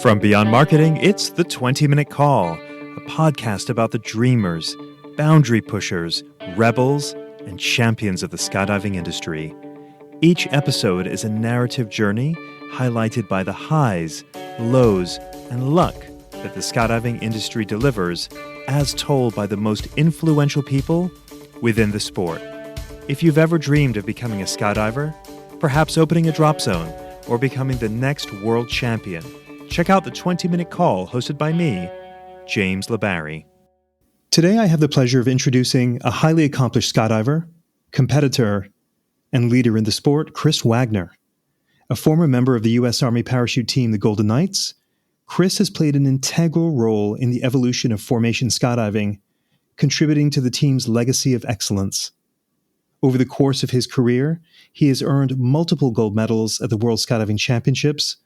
From Beyond Marketing, it's the 20-Minute Call, a podcast about the dreamers, boundary pushers, rebels, and champions of the skydiving industry. Each episode is a narrative journey highlighted by the highs, lows, and luck that the skydiving industry delivers, as told by the most influential people within the sport. If you've ever dreamed of becoming a skydiver, perhaps opening a drop zone, or becoming the next world champion, check out the 20-Minute Call hosted by me, James LeBarry. Today I have the pleasure of introducing a highly accomplished skydiver, competitor, and leader in the sport, Chris Wagner. A former member of the U.S. Army parachute team, the Golden Knights, Chris has played an integral role in the evolution of Formation Skydiving, contributing to the team's legacy of excellence. Over the course of his career, he has earned multiple gold medals at the World Skydiving Championships,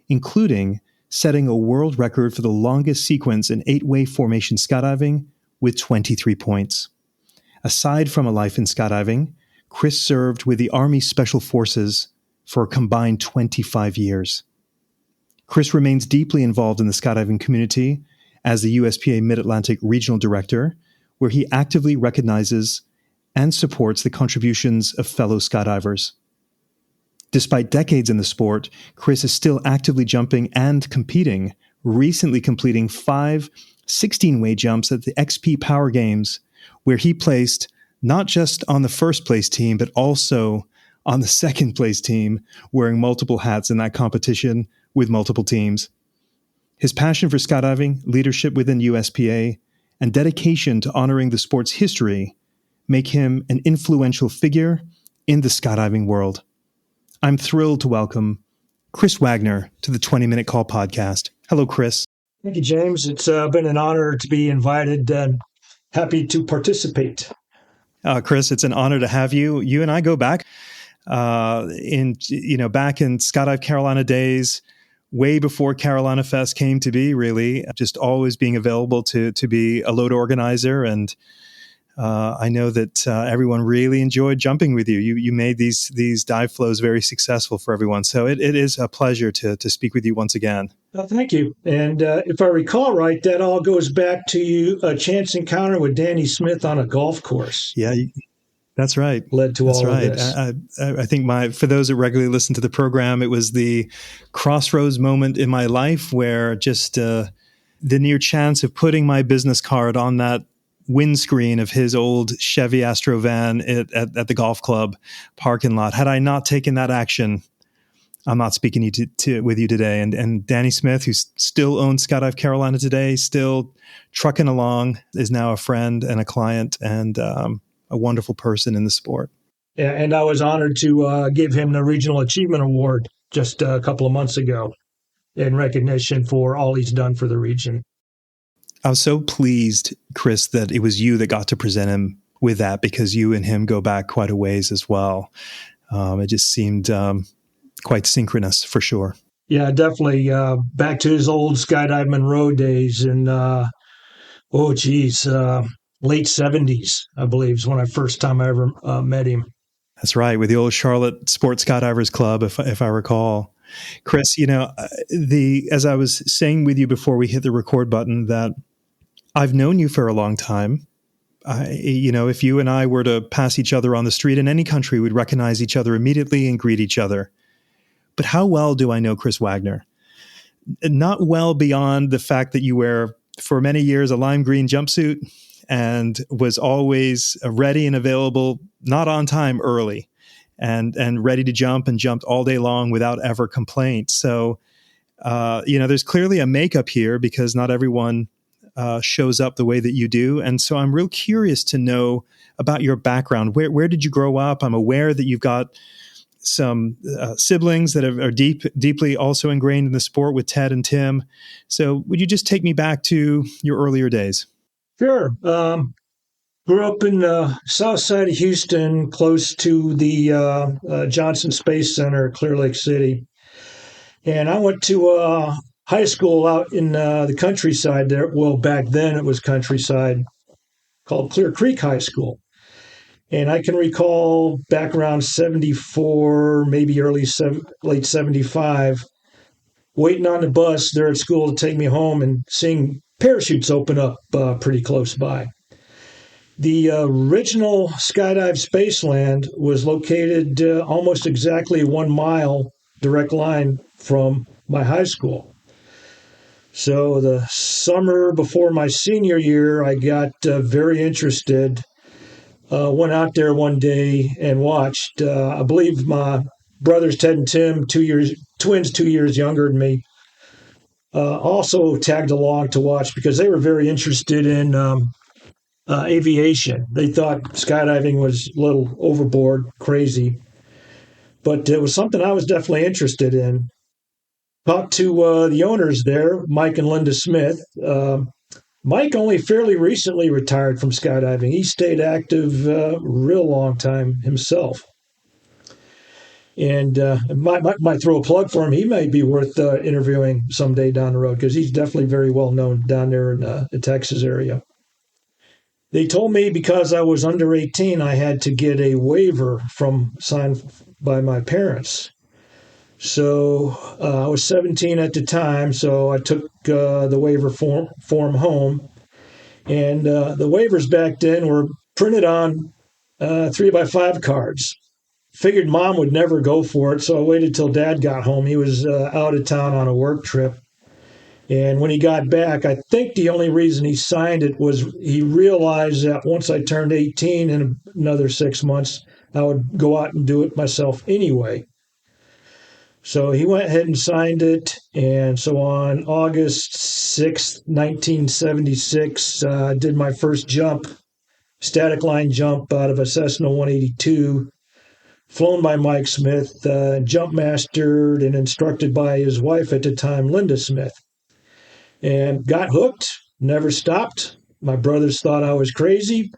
including setting a world record for the longest sequence in 8-way formation skydiving with 23 points. Aside from a life in skydiving, Chris served with the Army Special Forces for a combined 25 years. Chris remains deeply involved in the skydiving community as the USPA Mid-Atlantic Regional Director, where he actively recognizes and supports the contributions of fellow skydivers. Despite decades in the sport, Chris is still actively jumping and competing, recently completing 5 16-way jumps at the XP Power Games, where he placed not just on the first place team, but also on the second place team, wearing multiple hats in that competition with multiple teams. His passion for skydiving, leadership within USPA, and dedication to honoring the sport's history make him an influential figure in the skydiving world. I'm thrilled to welcome Chris Wagner to the 20-Minute Call podcast. Hello, Chris. Thank you, James. It's been an honor to be invited and happy to participate. Chris, it's an honor to have you. You and I go back back in Skydive Carolina days, way before Carolina Fest came to be, really, just always being available to be a load organizer. And I know that everyone really enjoyed jumping with you. You made these dive flows very successful for everyone. So it is a pleasure to speak with you once again. Thank you. And if I recall right, that all goes back to a chance encounter with Danny Smith on a golf course. Yeah, that's right. Led to all of this. I think for those that regularly listen to the program, it was the crossroads moment in my life where just the near chance of putting my business card on that windscreen of his old Chevy Astro van at the golf club parking lot. Had I not taken that action, I'm not speaking with you today. And Danny Smith, who still owns Skydive Carolina today, still trucking along, is now a friend and a client and a wonderful person in the sport. Yeah, and I was honored to give him the Regional Achievement Award just a couple of months ago in recognition for all he's done for the region. I was so pleased, Chris, that it was you that got to present him with that because you and him go back quite a ways as well. It just seemed quite synchronous for sure. Yeah, definitely. Back to his old Skydive Monroe days in, late 70s, I believe, is when first time I ever met him. That's right, with the old Charlotte Sports Skydivers Club, if I recall. Chris, as I was saying with you before we hit the record button, that I've known you for a long time. If you and I were to pass each other on the street in any country, we'd recognize each other immediately and greet each other. But how well do I know Chris Wagner? Not well beyond the fact that you wear, for many years, a lime green jumpsuit and was always ready and available, not on time, early, and ready to jump and jumped all day long without ever complaint. So, there's clearly a makeup here because not everyone shows up the way that you do. And so I'm real curious to know about your background. Where did you grow up? I'm aware that you've got some siblings that are deeply also ingrained in the sport with Ted and Tim. So would you just take me back to your earlier days? Sure. Grew up in the south side of Houston, close to the Johnson Space Center, Clear Lake City. And I went to high school out in the countryside there. Well, back then it was countryside, called Clear Creek High School. And I can recall back around 74, maybe late 75, waiting on the bus there at school to take me home and seeing parachutes open up pretty close by. The original Skydive Spaceland was located almost exactly 1 mile direct line from my high school. So the summer before my senior year, I got very interested. Went out there one day and watched. I believe my brothers Ted and Tim, twins 2 years younger than me, also tagged along to watch because they were very interested in aviation. They thought skydiving was a little overboard, crazy, but it was something I was definitely interested in. Talked to the owners there, Mike and Linda Smith. Mike only fairly recently retired from skydiving. He stayed active a real long time himself. And might throw a plug for him. He may be worth interviewing someday down the road because he's definitely very well known down there in the Texas area. They told me because I was under 18, I had to get a waiver signed by my parents. So I was 17 at the time, so I took the waiver form home. And the waivers back then were printed on 3x5 cards. Figured Mom would never go for it, so I waited till Dad got home. He was out of town on a work trip. And when he got back, I think the only reason he signed it was he realized that once I turned 18 in another 6 months, I would go out and do it myself anyway. So he went ahead and signed it. And so on August 6th, 1976, I did my first jump, static line jump out of a Cessna 182, flown by Mike Smith, jump mastered and instructed by his wife at the time, Linda Smith. And got hooked, never stopped. My brothers thought I was crazy.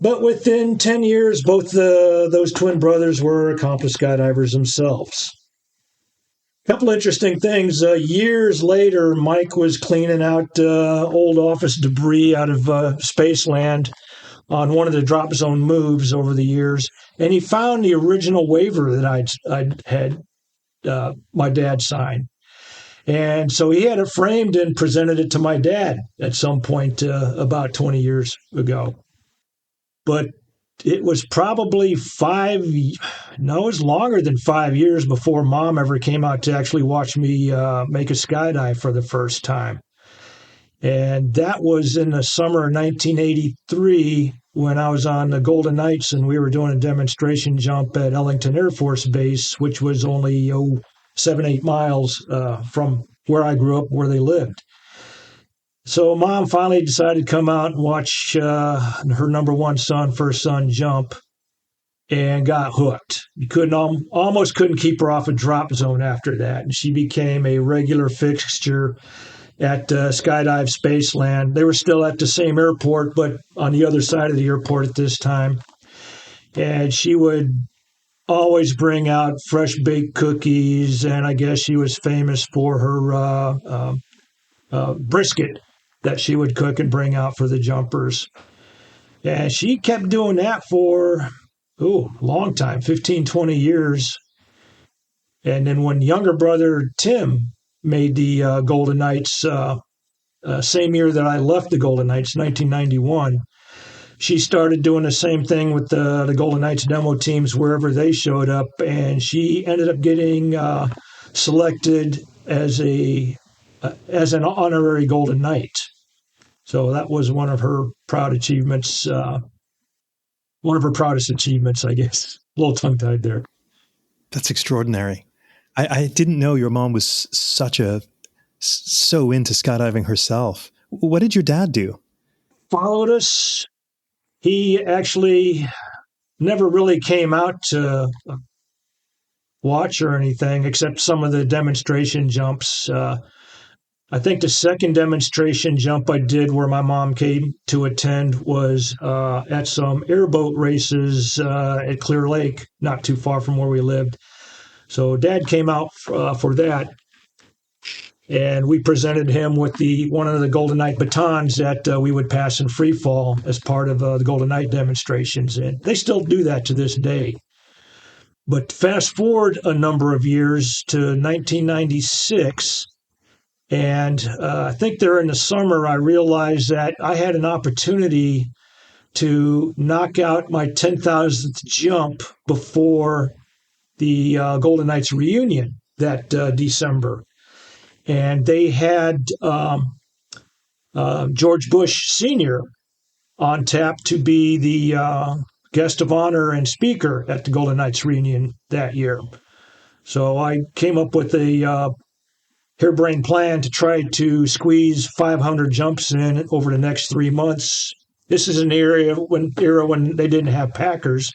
But within 10 years, both those twin brothers were accomplished skydivers themselves. A couple interesting things. Years later, Mike was cleaning out old office debris out of Spaceland on one of the drop zone moves over the years, and he found the original waiver that I'd had my dad sign. And so he had it framed and presented it to my dad at some point about 20 years ago. But it was probably it was longer than 5 years before Mom ever came out to actually watch me make a skydive for the first time. And that was in the summer of 1983 when I was on the Golden Knights and we were doing a demonstration jump at Ellington Air Force Base, which was only 7-8 miles from where I grew up, where they lived. So Mom finally decided to come out and watch her number one son, first son, jump, and got hooked. You almost couldn't keep her off a drop zone after that. And she became a regular fixture at Skydive Spaceland. They were still at the same airport, but on the other side of the airport at this time. And she would always bring out fresh baked cookies, and I guess she was famous for her brisket that she would cook and bring out for the jumpers. And she kept doing that for a long time, 15, 20 years. And then when younger brother Tim made the Golden Knights, same year that I left the Golden Knights, 1991, she started doing the same thing with the Golden Knights demo teams wherever they showed up, and she ended up getting selected as an honorary Golden Knight. So that was one of her proud achievements, one of her proudest achievements, I guess. A little tongue-tied there. That's extraordinary. I didn't know your mom was so into skydiving herself. What did your dad do? Followed us. He actually never really came out to watch or anything, except some of the demonstration jumps. I think the second demonstration jump I did where my mom came to attend was at some airboat races at Clear Lake, not too far from where we lived. So Dad came out for that, and we presented him with one of the Golden Knight batons that we would pass in free fall as part of the Golden Knight demonstrations. And they still do that to this day. But fast forward a number of years to 1996, and I think there in the summer, I realized that I had an opportunity to knock out my 10,000th jump before the Golden Knights reunion that December. And they had George Bush Sr. on tap to be the guest of honor and speaker at the Golden Knights reunion that year. So I came up with a harebrained plan to try to squeeze 500 jumps in over the next 3 months. This is an era when they didn't have Packers,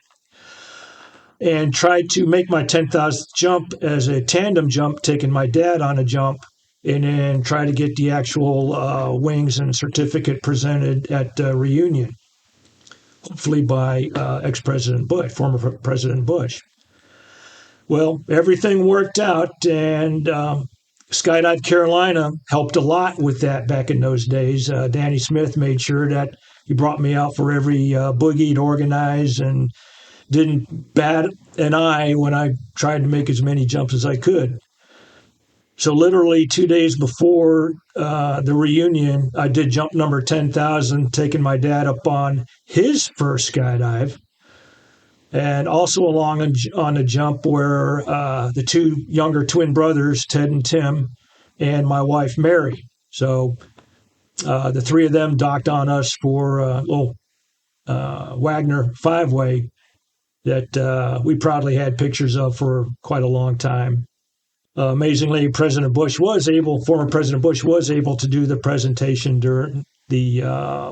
and tried to make my 10,000th jump as a tandem jump, taking my dad on a jump, and then try to get the actual wings and certificate presented at reunion, hopefully by ex-President Bush, former President Bush. Well, everything worked out, and Skydive Carolina helped a lot with that back in those days. Danny Smith made sure that he brought me out for every boogie he'd organize and didn't bat an eye when I tried to make as many jumps as I could. So literally 2 days before the reunion, I did jump number 10,000, taking my dad up on his first skydive, and also along on a jump where the two younger twin brothers, Ted and Tim, and my wife, Mary. So the three of them docked on us for a little Wagner five-way that we proudly had pictures of for quite a long time. Amazingly, former President Bush was able to do the presentation during the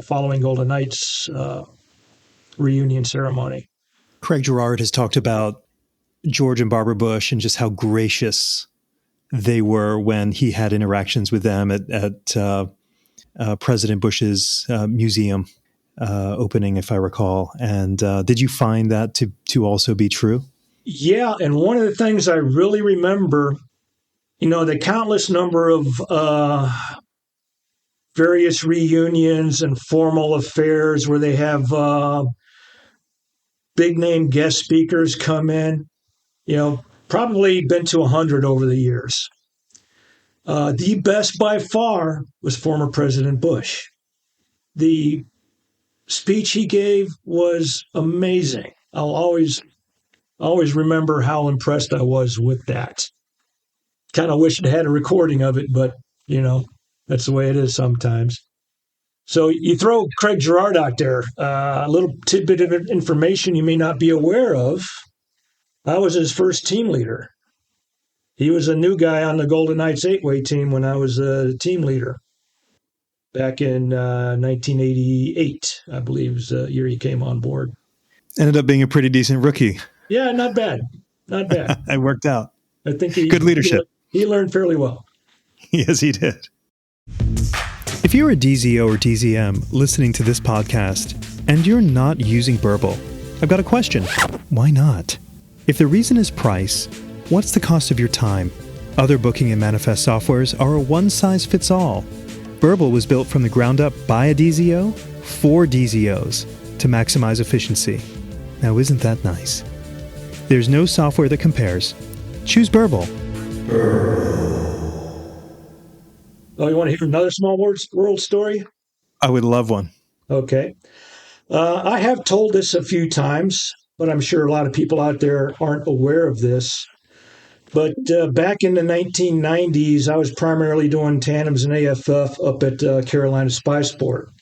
following Golden Knights reunion ceremony. Craig Girard has talked about George and Barbara Bush and just how gracious they were when he had interactions with them at President Bush's museum opening, if I recall. And did you find that to also be true? Yeah, and one of the things I really remember, the countless number of various reunions and formal affairs where they have big-name guest speakers come in, probably been to 100 over the years. The best by far was former President Bush. The speech he gave was amazing. I'll always remember how impressed I was with that. Kind of wish it had a recording of it, but, that's the way it is sometimes. So you throw Craig Girard out there, a little tidbit of information you may not be aware of. I was his first team leader. He was a new guy on the Golden Knights 8-way team when I was a team leader. Back in 1988, I believe was the year he came on board. Ended up being a pretty decent rookie. Yeah, not bad. Not bad. It worked out. I think good leadership. He learned fairly well. Yes, he did. If you're a DZO or DZM listening to this podcast and you're not using Burble, I've got a question. Why not? If the reason is price, what's the cost of your time? Other booking and manifest softwares are a one-size-fits-all. Burble was built from the ground up by a DZO for DZOs to maximize efficiency. Now, isn't that nice? There's no software that compares. Choose Burble. Oh, you want to hear another small world story? I would love one. Okay. I have told this a few times, but I'm sure a lot of people out there aren't aware of this. But back in the 1990s, I was primarily doing tandems and AFF up at Carolina Sky Sports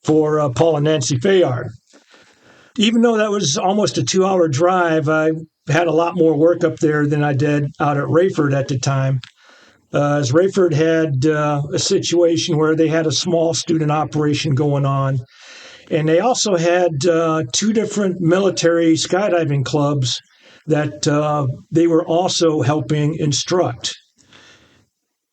for Paul and Nancy Fayard. Even though that was almost a 2-hour drive, I had a lot more work up there than I did out at Rayford at the time. As Rayford had a situation where they had a small student operation going on, and they also had 2 different military skydiving clubs that they were also helping instruct.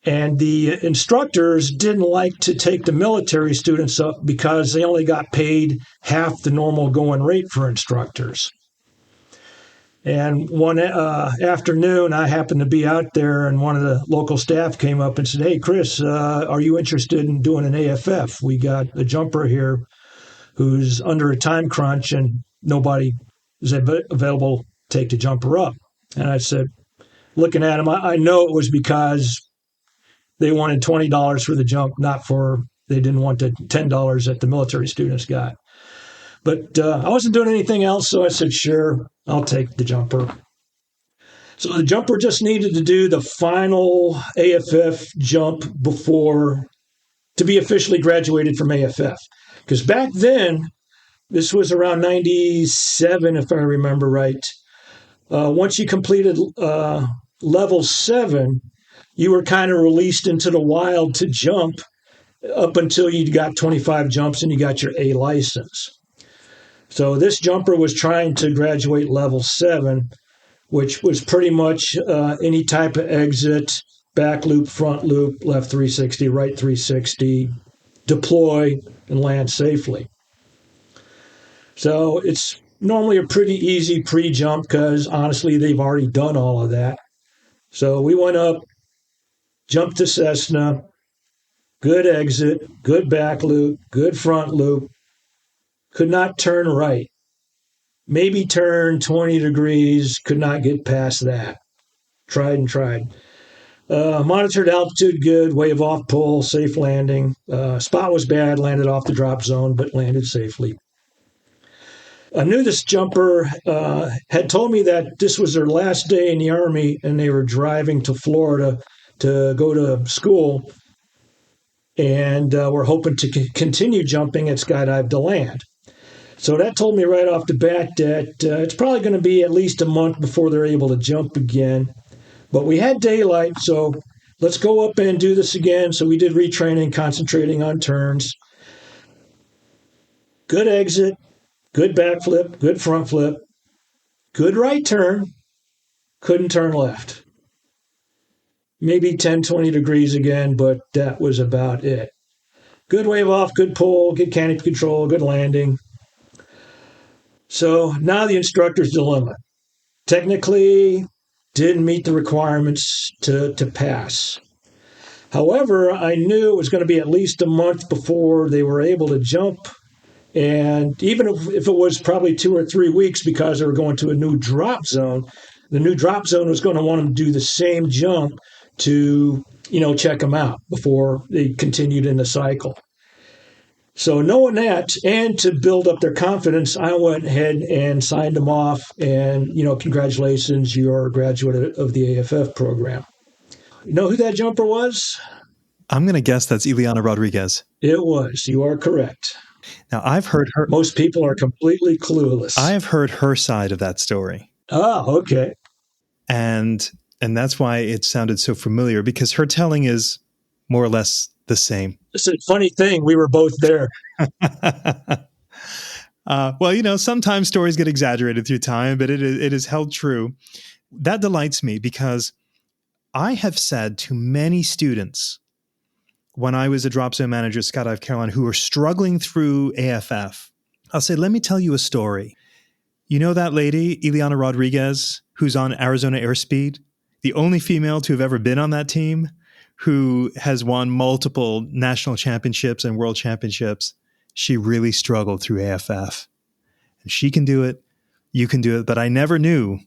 And the instructors didn't like to take the military students up because they only got paid half the normal going rate for instructors. And one afternoon, I happened to be out there, and one of the local staff came up and said, "Hey, Chris, are you interested in doing an AFF? We got a jumper here who's under a time crunch, and nobody is available, take the jumper up. And I said, looking at him, I know it was because they wanted $20 for the jump, they didn't want the $10 that the military students got. But I wasn't doing anything else, so I said, sure, I'll take the jumper. So the jumper just needed to do the final AFF jump to be officially graduated from AFF. Because back then, this was around 97, if I remember right. Once you completed level 7, you were kind of released into the wild to jump up until you got 25 jumps and you got your A license. So this jumper was trying to graduate level 7, which was pretty much any type of exit, back loop, front loop, left 360, right 360, deploy, and land safely. So it's normally a pretty easy pre-jump because, honestly, they've already done all of that. So we went up, jumped to Cessna, good exit, good back loop, good front loop, could not turn right. Maybe turn 20 degrees, could not get past that. Tried and tried. Monitored altitude good, wave off pull, safe landing. Spot was bad, landed off the drop zone, but landed safely. I knew this jumper had told me that this was their last day in the Army and they were driving to Florida to go to school and were hoping to continue jumping at Skydive to land. So that told me right off the bat that it's probably going to be at least a month before they're able to jump again. But we had daylight, so let's go up and do this again. So we did retraining, concentrating on turns. Good exit, good backflip, good front flip, good right turn, couldn't turn left. Maybe 10, 20 degrees again, but that was about it. Good wave off, good pull, good canopy control, good landing. So now the instructor's dilemma. Technically, didn't meet the requirements to pass. However, I knew it was going to be at least a month before they were able to jump. And even if it was probably 2 or 3 weeks because they were going to a new drop zone, the new drop zone was going to want them to do the same jump to, check them out before they continued in the cycle. So knowing that, and to build up their confidence, I went ahead and signed them off. And, congratulations, you're a graduate of the AFF program. You know who that jumper was? I'm going to guess that's Ileana Rodriguez. It was. You are correct. Now, I've heard her. Most people are completely clueless. I have heard her side of that story. Oh, okay. And that's why it sounded so familiar, because her telling is more or less the same. It's a funny thing. We were both there. Well, sometimes stories get exaggerated through time, but it is held true. That delights me because I have said to many students when I was a drop zone manager at Skydive Carolina who were struggling through AFF, I'll say, let me tell you a story. You know that lady, Ileana Rodriguez, who's on Arizona Airspeed, the only female to have ever been on that team, who has won multiple national championships and world championships. She really struggled through AFF. And she can do it. You can do it. But I never knew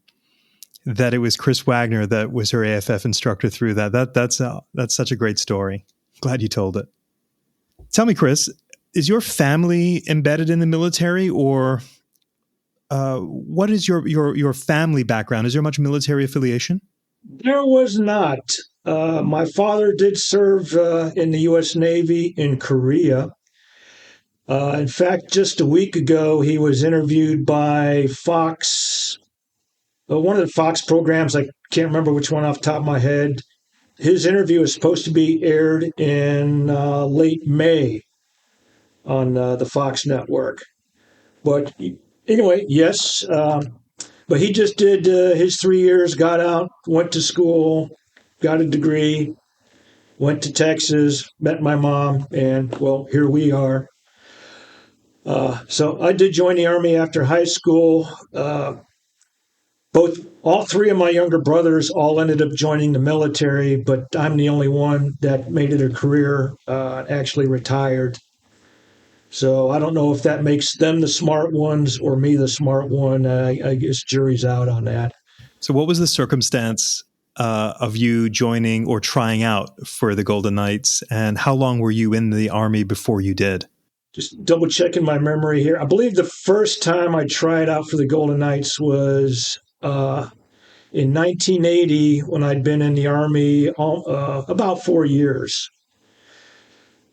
that it was Chris Wagner that was her AFF instructor through that. That's such a great story. Glad you told it. Tell me, Chris, is your family embedded in the military, or what is your family background? Is there much military affiliation? There was not. My father did serve in the U.S. Navy in Korea. In fact, just a week ago, he was interviewed by Fox, one of the Fox programs. I can't remember which one off the top of my head. His interview is supposed to be aired in late May on the Fox network. But anyway, yes. But he just did his 3 years, got out, went to school, got a degree, went to Texas, met my mom, and, well, here we are. So I did join the Army after high school. All three of my younger brothers all ended up joining the military, but I'm the only one that made it a career, actually retired. So I don't know if that makes them the smart ones or me the smart one. I guess jury's out on that. So, what was the circumstance of you joining or trying out for the Golden Knights, and how long were you in the Army before you did? Just double checking my memory here. I believe the first time I tried out for the Golden Knights was in 1980 when I'd been in the Army about 4 years.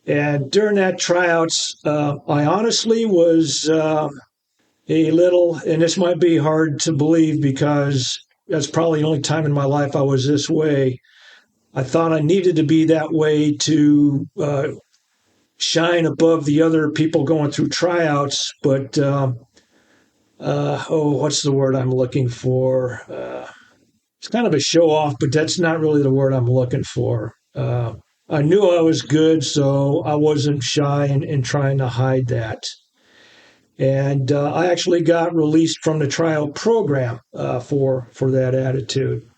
And during that tryouts, I honestly was a little, and this might be hard to believe because that's probably the only time in my life I was this way. I thought I needed to be that way to shine above the other people going through tryouts. But, what's the word I'm looking for? It's kind of a show off, but that's not really the word I'm looking for. I knew I was good, so I wasn't shy in trying to hide that. And I actually got released from the tryout program for that attitude.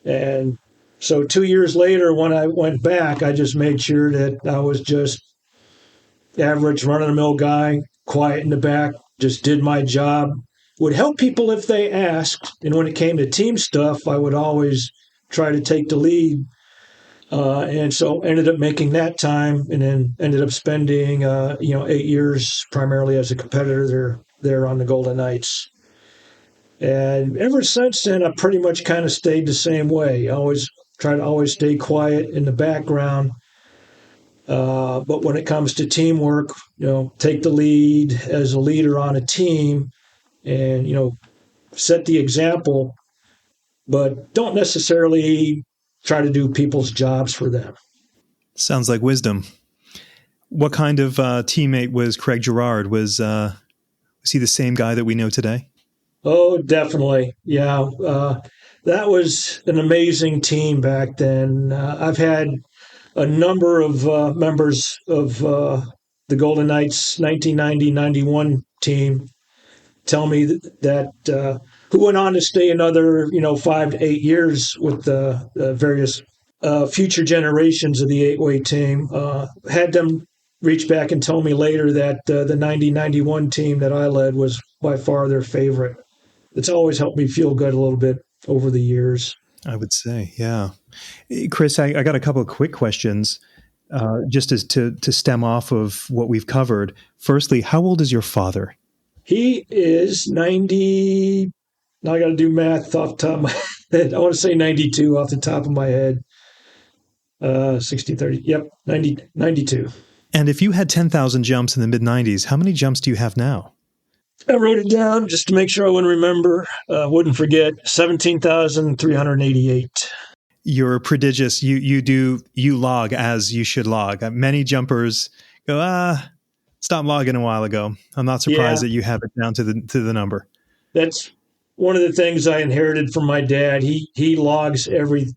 And so 2 years later, when I went back, I just made sure that I was just average run-of-the-mill guy, quiet in the back, just did my job. Would help people if they asked. And when it came to team stuff, I would always try to take the lead. And so ended up making that time and then ended up spending, 8 years primarily as a competitor there on the Golden Knights. And ever since then, I pretty much kind of stayed the same way. I always try to always stay quiet in the background. But when it comes to teamwork, take the lead as a leader on a team and, set the example, but don't necessarily try to do people's jobs for them. Sounds like wisdom. What kind of teammate was Craig Girard? Was he the same guy that we know today? Oh, definitely. Yeah. That was an amazing team back then. I've had a number of members of the Golden Knights 1990-91 team tell me that who went on to stay another 5 to 8 years with the various future generations of the eight-way team. Had them reach back and tell me later that the 90-91 team that I led was by far their favorite. It's always helped me feel good a little bit over the years. I would say, yeah. Chris, I got a couple of quick questions just as to stem off of what we've covered. Firstly, how old is your father? He is 90. Now I got to do math off the top of my head. I want to say 92 off the top of my head. 60, 30. Yep, 92. And if you had 10,000 jumps in the mid-90s, how many jumps do you have now? I wrote it down just to make sure I wouldn't remember, wouldn't forget. 17,388. You're prodigious. You log as you should log. Many jumpers go, stopped logging a while ago. I'm not surprised that you have it down to the number. That's one of the things I inherited from my dad. He logs every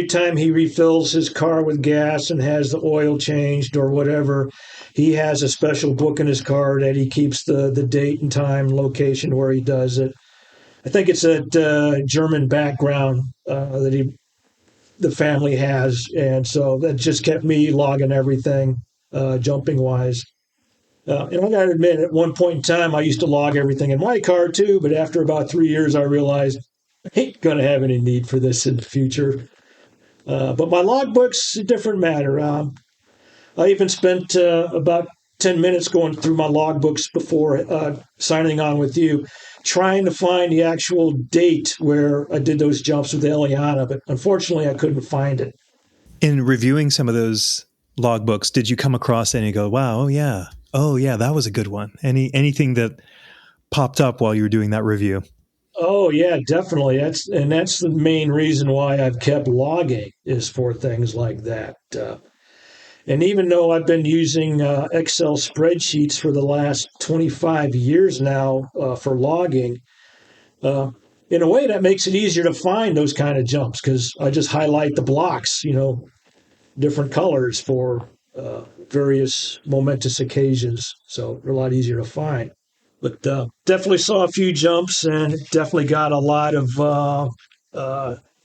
time he refills his car with gas and has the oil changed or whatever. He has a special book in his car that he keeps the date and time and location where he does it. I think it's a German background that the family has, and so that just kept me logging everything jumping wise. And I got to admit, at one point in time, I used to log everything in my car too, but after about 3 years, I realized I ain't going to have any need for this in the future. But my logbook's a different matter. I even spent about 10 minutes going through my logbooks before signing on with you, trying to find the actual date where I did those jumps with Eliana, but unfortunately, I couldn't find it. In reviewing some of those logbooks, did you come across any go, wow, oh yeah, that was a good one? Anything that popped up while you were doing that review? Oh yeah, definitely. That's the main reason why I've kept logging is for things like that. And even though I've been using Excel spreadsheets for the last 25 years now for logging, in a way that makes it easier to find those kind of jumps because I just highlight the blocks, different colors for various momentous occasions. So they're a lot easier to find. But definitely saw a few jumps and definitely got a lot of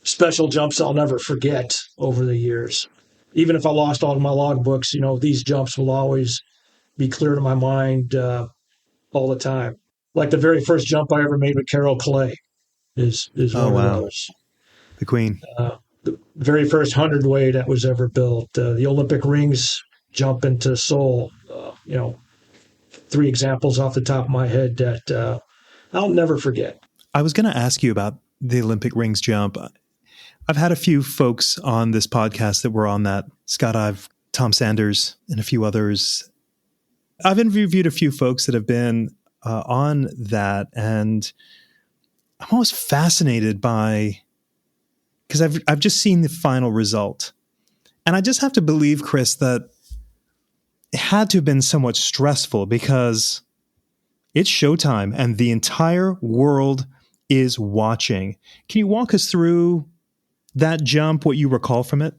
special jumps I'll never forget over the years. Even if I lost all of my logbooks, these jumps will always be clear to my mind all the time. Like the very first jump I ever made with Carol Clay is Oh, one of wow. those. The Queen. The very first 100-way that was ever built. The Olympic rings jump into Seoul. 3 examples off the top of my head that I'll never forget. I was going to ask you about the Olympic rings jump. I've had a few folks on this podcast that were on that. Skydive, Tom Sanders, and a few others. I've interviewed a few folks that have been on that, and I'm always fascinated by, because I've just seen the final result. And I just have to believe, Chris, that it had to have been somewhat stressful because it's showtime and the entire world is watching. Can you walk us through that jump, what you recall from it?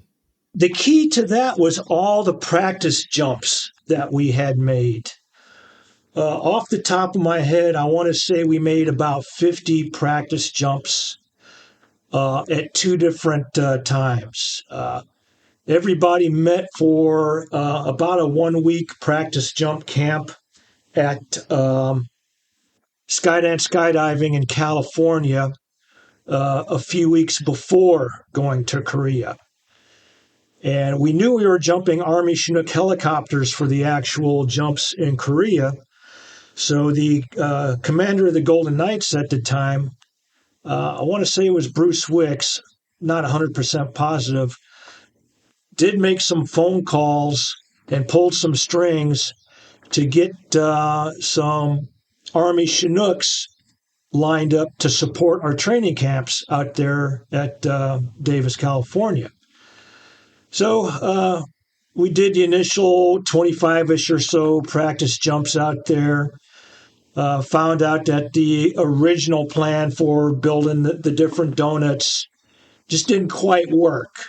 The key to that was all the practice jumps that we had made. Off the top of my head, I want to say we made about 50 practice jumps at 2 different times. Everybody met for about a 1-week practice jump camp at Skydance Skydiving in California a few weeks before going to Korea. And we knew we were jumping Army Chinook helicopters for the actual jumps in Korea. So the commander of the Golden Knights at the time, I want to say it was Bruce Wicks, not 100% positive, did make some phone calls and pulled some strings to get some Army Chinooks lined up to support our training camps out there at Davis, California. So we did the initial 25-ish or so practice jumps out there. Found out that the original plan for building the different donuts just didn't quite work.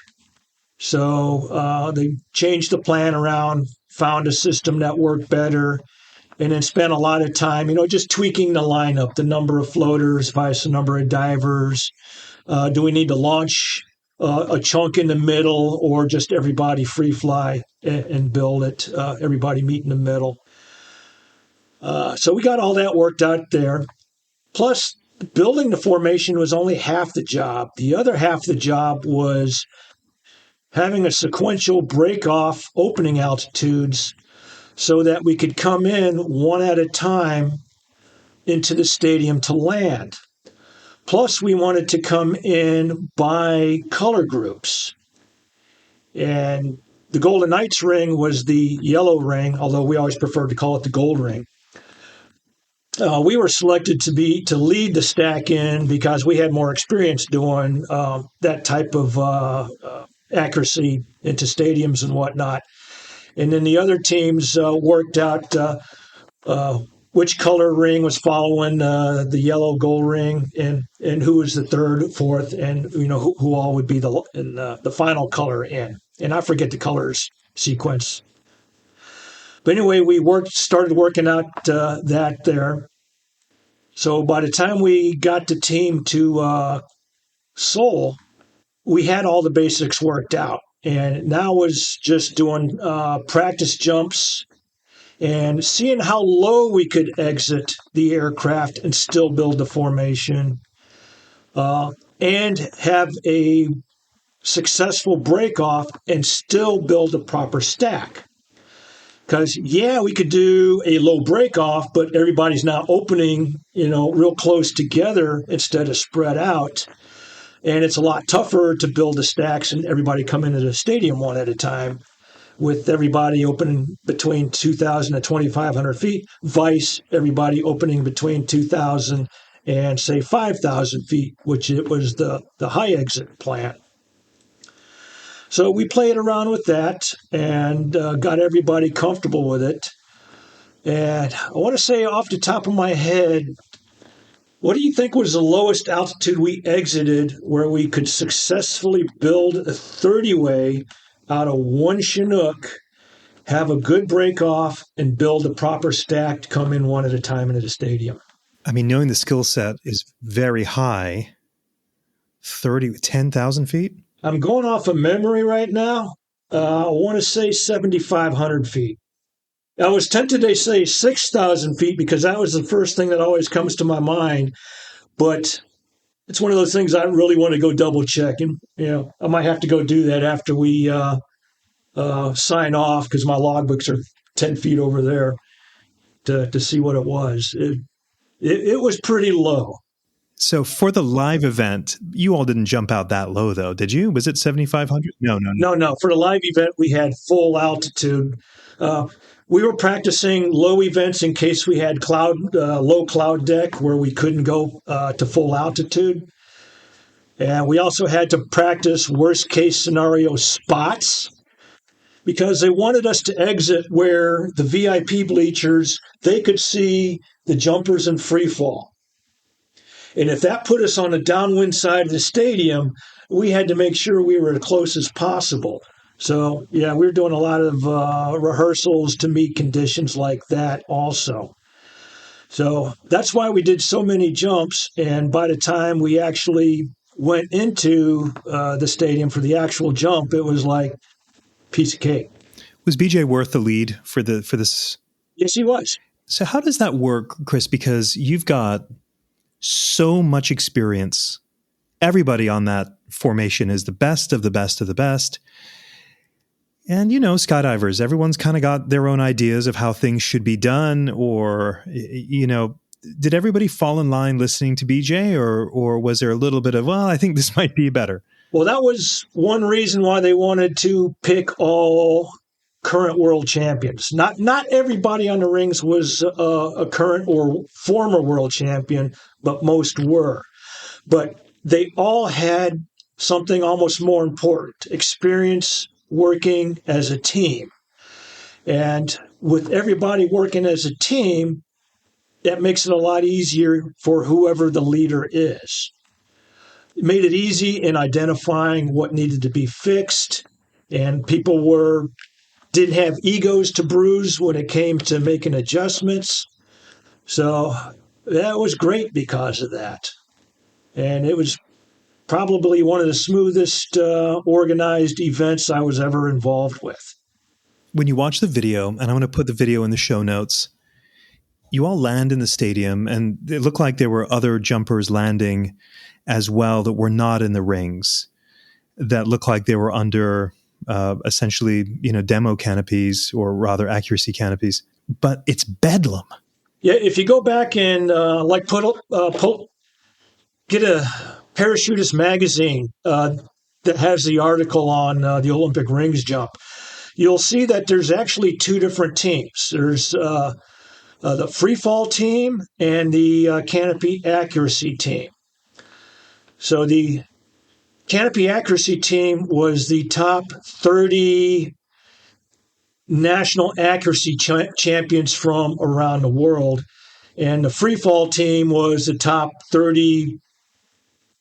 So they changed the plan around, found a system that worked better, and then spent a lot of time, just tweaking the lineup, the number of floaters, vice the number of divers. Do we need to launch a chunk in the middle or just everybody free fly and build it, everybody meet in the middle? So we got all that worked out there. Plus, building the formation was only half the job. The other half of the job was having a sequential break-off opening altitudes so that we could come in one at a time into the stadium to land. Plus, we wanted to come in by color groups. And the Golden Knights ring was the yellow ring, although we always preferred to call it the gold ring. We were selected to lead the stack in because we had more experience doing that type of accuracy into stadiums and whatnot. And then the other teams worked out which color ring was following the yellow gold ring and who was the third, fourth, and who all would be the final color in. And I forget the colors sequence. But anyway, we started working out that there. So by the time we got the team to Seoul, we had all the basics worked out. And now was just doing practice jumps and seeing how low we could exit the aircraft and still build the formation and have a successful break-off and still build a proper stack. Because, we could do a low break-off, but everybody's now opening, real close together instead of spread out. And it's a lot tougher to build the stacks and everybody come into the stadium one at a time with everybody opening between 2,000 and 2,500 feet, vice everybody opening between 2,000 and, say, 5,000 feet, which it was the high exit plan. So we played around with that and got everybody comfortable with it. And I want to say off the top of my head, what do you think was the lowest altitude we exited where we could successfully build a 30-way out of one Chinook, have a good break-off, and build a proper stack to come in one at a time into the stadium? I mean, knowing the skill set is very high, 10,000 feet? I'm going off of memory right now. I want to say 7,500 feet. I was tempted to say 6,000 feet because that was the first thing that always comes to my mind. But it's one of those things I really want to go double check. And, I might have to go do that after we sign off because my logbooks are 10 feet over there to see what it was. It was pretty low. So for the live event, you all didn't jump out that low, though, did you? Was it 7,500? No. For the live event, we had full altitude. We were practicing low events in case we had low cloud deck where we couldn't go to full altitude. And we also had to practice worst case scenario spots because they wanted us to exit where the VIP bleachers, they could see the jumpers in free fall. And if that put us on the downwind side of the stadium, we had to make sure we were as close as possible. So, we were doing a lot of rehearsals to meet conditions like that also. So that's why we did so many jumps. And by the time we actually went into the stadium for the actual jump, it was like a piece of cake. Was BJ worth the lead for this? Yes, he was. So how does that work, Chris? Because you've got so much experience. Everybody on that formation is the best of the best of the best. And, skydivers, everyone's kind of got their own ideas of how things should be done. Or, did everybody fall in line listening to BJ? Or was there a little bit of, well, I think this might be better? Well, that was one reason why they wanted to pick all current world champions. Not everybody on the rings was a current or former world champion, but most were. But they all had something almost more important, experience working as a team. And with everybody working as a team, that makes it a lot easier for whoever the leader is. It made it easy in identifying what needed to be fixed, and people didn't have egos to bruise when it came to making adjustments. So that was great because of that. And it was probably one of the smoothest organized events I was ever involved with. When you watch the video, and I'm going to put the video in the show notes, you all land in the stadium, and it looked like there were other jumpers landing as well that were not in the rings, that looked like they were under essentially, demo canopies, or rather accuracy canopies. But it's bedlam. Yeah, if you go back and get a Parachutist magazine that has the article on the Olympic rings jump, you'll see that there's actually two different teams. There's the free fall team and the canopy accuracy team. So the canopy accuracy team was the top 30 national accuracy champions from around the world. And the free fall team was the top 30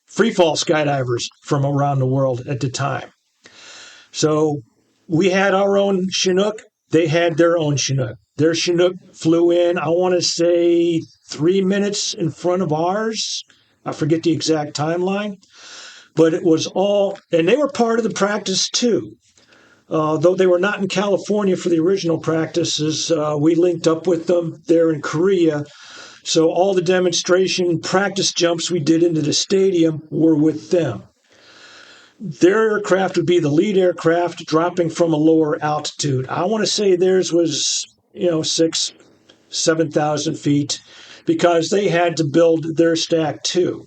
free fall skydivers from around the world at the time. So we had our own Chinook. They had their own Chinook. Their Chinook flew in, I want to say, 3 minutes in front of ours. I forget the exact timeline. But it was all, and they were part of the practice too. Though they were not in California for the original practices, we linked up with them there in Korea. So all the demonstration practice jumps we did into the stadium were with them. Their aircraft would be the lead aircraft dropping from a lower altitude. I want to say theirs was, 7,000 feet, because they had to build their stack too.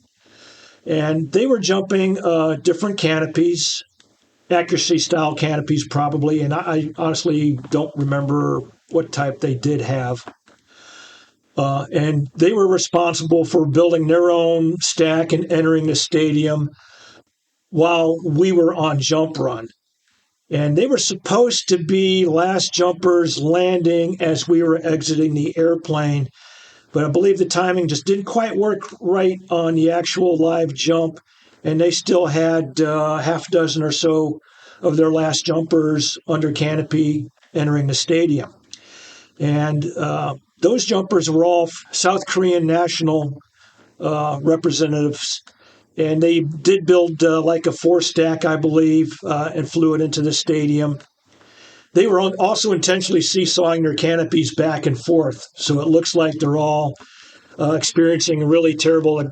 And they were jumping different canopies, accuracy style canopies probably, and I honestly don't remember what type they did have. And they were responsible for building their own stack and entering the stadium while we were on jump run. And they were supposed to be last jumpers landing as we were exiting the airplane. But I believe the timing just didn't quite work right on the actual live jump. And they still had half a dozen or so of their last jumpers under canopy entering the stadium. And those jumpers were all South Korean national representatives. And they did build like a 4-stack, I believe, and flew it into the stadium. they were also intentionally seesawing their canopies back and forth. So it looks like they're all experiencing really terrible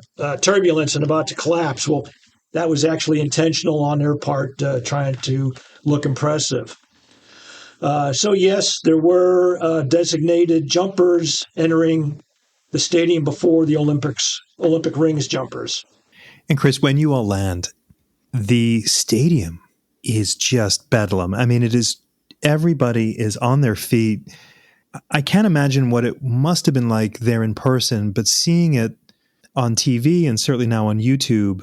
turbulence and about to collapse. Well, that was actually intentional on their part, trying to look impressive. So yes, there were designated jumpers entering the stadium before the Olympic rings jumpers. And Chris, when you all land, the stadium is just bedlam. I mean, everybody is on their feet. I can't imagine what it must have been like there in person, but seeing it on TV and certainly now on YouTube,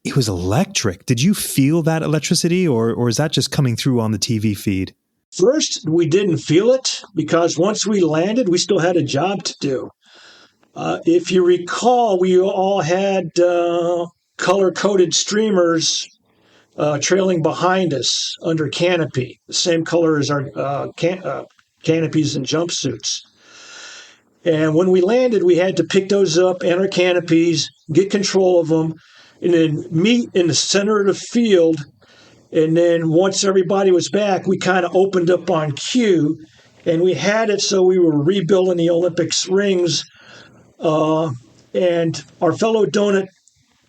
it was electric. Did you feel that electricity, or is that just coming through on the TV feed? First, we didn't feel it because once we landed, we still had a job to do. If you recall, we all had color-coded streamers trailing behind us under canopy, the same color as our canopies and jumpsuits. And when we landed, we had to pick those up and our canopies, get control of them, and then meet in the center of the field. And then once everybody was back, we kind of opened up on cue, and we had it so we were rebuilding the Olympics rings. And our fellow donut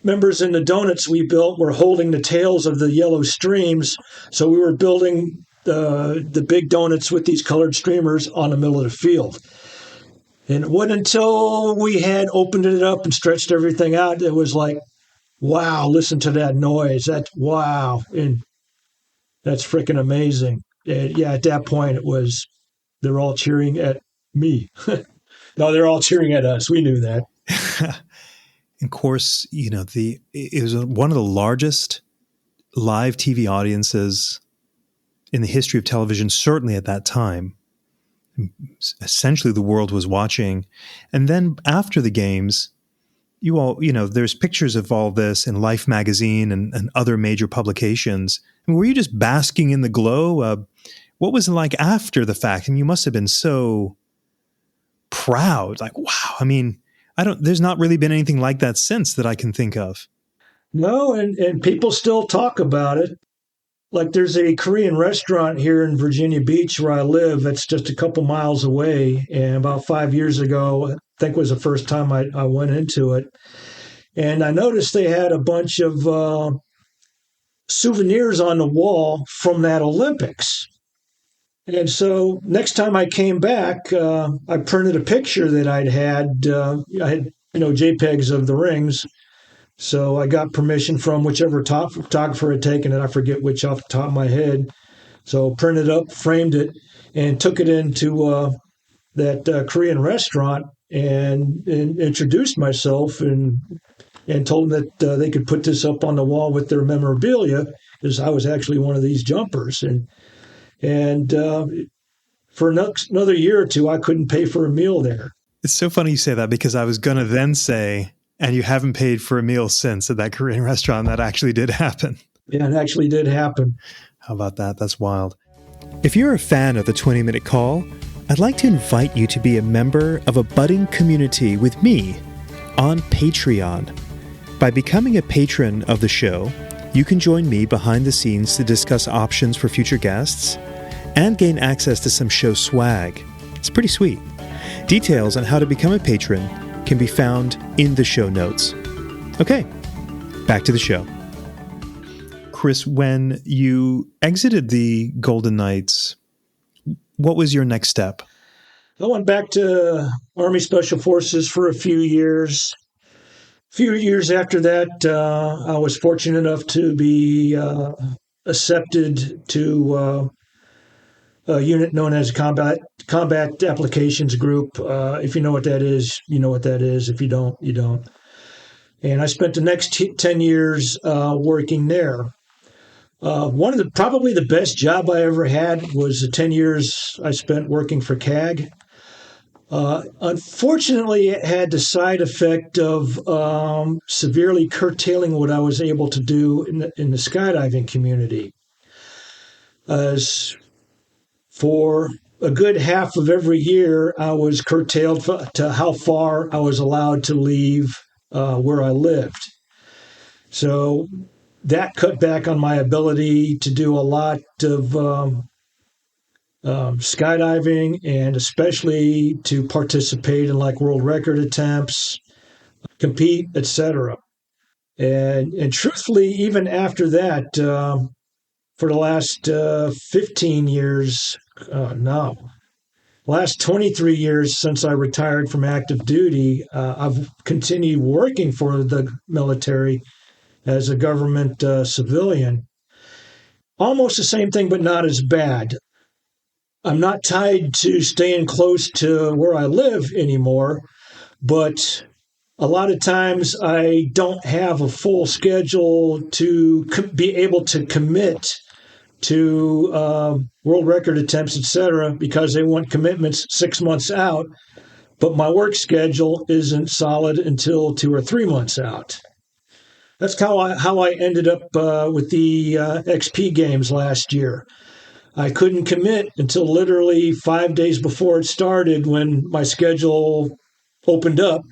members in the donuts we built were holding the tails of the yellow streams. So we were building the big donuts with these colored streamers on the middle of the field. And it wasn't until we had opened it up and stretched everything out, it was like, wow, listen to that noise. Wow. And that's freaking amazing. And yeah, at that point, they're all cheering at me. No, they're all cheering at us. We knew that. Of course, it was one of the largest live TV audiences in the history of television, certainly at that time. Essentially, the world was watching. And then after the games, you all, there's pictures of all this in Life magazine and other major publications. And were you just basking in the glow? What was it like after the fact? And you must have been so proud. Like, wow. I mean, there's not really been anything like that since that I can think of. No, and people still talk about it. Like there's a Korean restaurant here in Virginia Beach where I live that's just a couple miles away. And about 5 years ago, I think was the first time I went into it. And I noticed they had a bunch of souvenirs on the wall from that Olympics. And so next time I came back, I printed a picture that I had JPEGs of the rings. So I got permission from whichever top photographer had taken it. I forget which off the top of my head. So printed up, framed it, and took it into that Korean restaurant and introduced myself and told them that they could put this up on the wall with their memorabilia because I was actually one of these jumpers. And for another year or two, I couldn't pay for a meal there. It's so funny you say that because I was going to then say, and you haven't paid for a meal since at that Korean restaurant. That actually did happen. Yeah, it actually did happen. How about that? That's wild. If you're a fan of the 20-Minute Call, I'd like to invite you to be a member of a budding community with me on Patreon. By becoming a patron of the show, you can join me behind the scenes to discuss options for future guests and gain access to some show swag. It's pretty sweet. Details on how to become a patron can be found in the show notes. Okay, back to the show. Chris, when you exited the Golden Knights, what was your next step? I went back to Army Special Forces for a few years. A few years after that, I was fortunate enough to be accepted to a unit known as Combat Applications Group. If you know what that is, you know what that is. If you don't, you don't. And I spent the next 10 years working there. One of probably the best job I ever had was the 10 years I spent working for CAG. Unfortunately, it had the side effect of severely curtailing what I was able to do in the skydiving community. As for a good half of every year, I was curtailed to how far I was allowed to leave where I lived. So that cut back on my ability to do a lot of skydiving, and especially to participate in like world record attempts, compete, etc. And truthfully, even after that, for the last 15 years, no, last 23 years since I retired from active duty, I've continued working for the military as a government civilian. Almost the same thing, but not as bad. I'm not tied to staying close to where I live anymore, but a lot of times I don't have a full schedule to be able to commit to world record attempts, etc., because they want commitments 6 months out. But my work schedule isn't solid until 2 or 3 months out. That's how I ended up with the XP games last year. I couldn't commit until literally 5 days before it started when my schedule opened up.